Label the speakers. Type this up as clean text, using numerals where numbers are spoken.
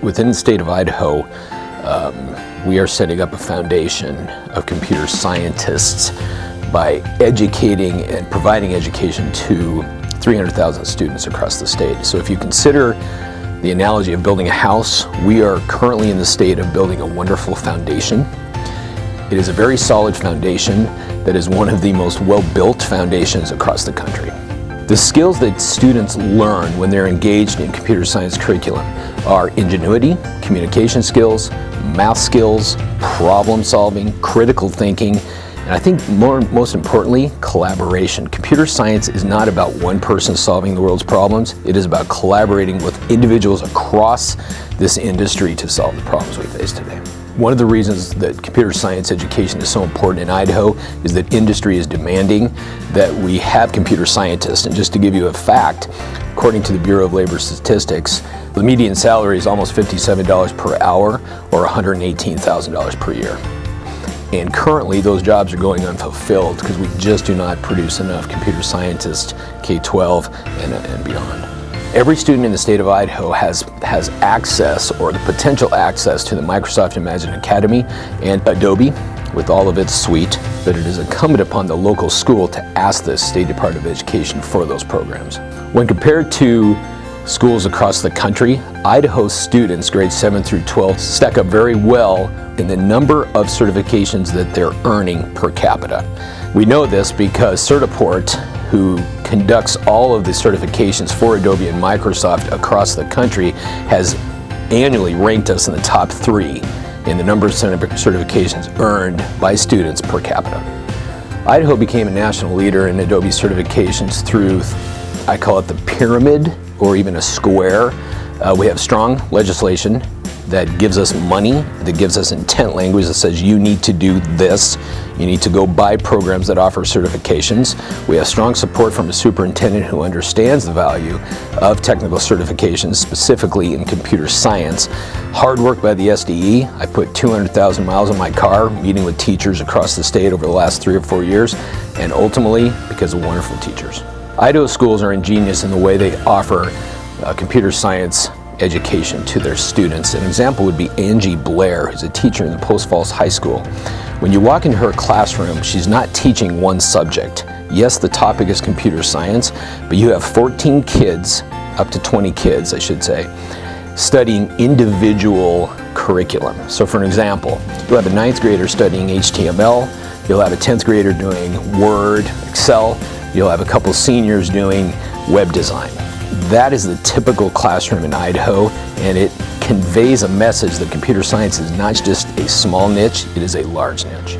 Speaker 1: Within the state of Idaho, we are setting up a foundation of computer scientists by educating and providing education to 300,000 students across the state. So if you consider the analogy of building a house, we are currently in the state of building a wonderful foundation. It is a very solid foundation that is one of the most well-built foundations across the country. The skills that students learn when they're engaged in computer science curriculum are ingenuity, communication skills, math skills, problem solving, critical thinking, and I think most importantly, collaboration. Computer science is not about one person solving the world's problems. It is about collaborating with individuals across this industry to solve the problems we face today. One of the reasons that computer science education is so important in Idaho is that industry is demanding that we have computer scientists. And just to give you a fact, according to the Bureau of Labor Statistics, the median salary is almost $57 per hour or $118,000 per year. And currently those jobs are going unfulfilled because we just do not produce enough computer scientists, K-12 and beyond. Every student in the state of Idaho has access or the potential access to the Microsoft Imagine Academy and Adobe with all of its suite, but it is incumbent upon the local school to ask the State Department of Education for those programs. When compared to schools across the country, Idaho students grades 7 through 12 stack up very well in the number of certifications that they're earning per capita. We know this because Certiport, who conducts all of the certifications for Adobe and Microsoft across the country, has annually ranked us in the top 3 in the number of certifications earned by students per capita. Idaho became a national leader in Adobe certifications through, I call it the pyramid or even a square. We have strong legislation that gives us money, that gives us intent language that says you need to do this. You need to go buy programs that offer certifications. We have strong support from a superintendent who understands the value of technical certifications, specifically in computer science. Hard work by the SDE. I put 200,000 miles on my car, meeting with teachers across the state over the last 3 or 4 years, and ultimately because of wonderful teachers. Idaho schools are ingenious in the way they offer computer science education to their students. An example would be Angie Blair, who's a teacher in the Post Falls High School. When you walk into her classroom, she's not teaching one subject. Yes, the topic is computer science, but you have 14 kids, up to 20 kids, I should say, studying individual curriculum. So for an example, you'll have a 9th grader studying HTML, you'll have a 10th grader doing Word, Excel, you'll have a couple seniors doing web design. That is the typical classroom in Idaho, and it conveys a message that computer science is not just a small niche, it is a large niche.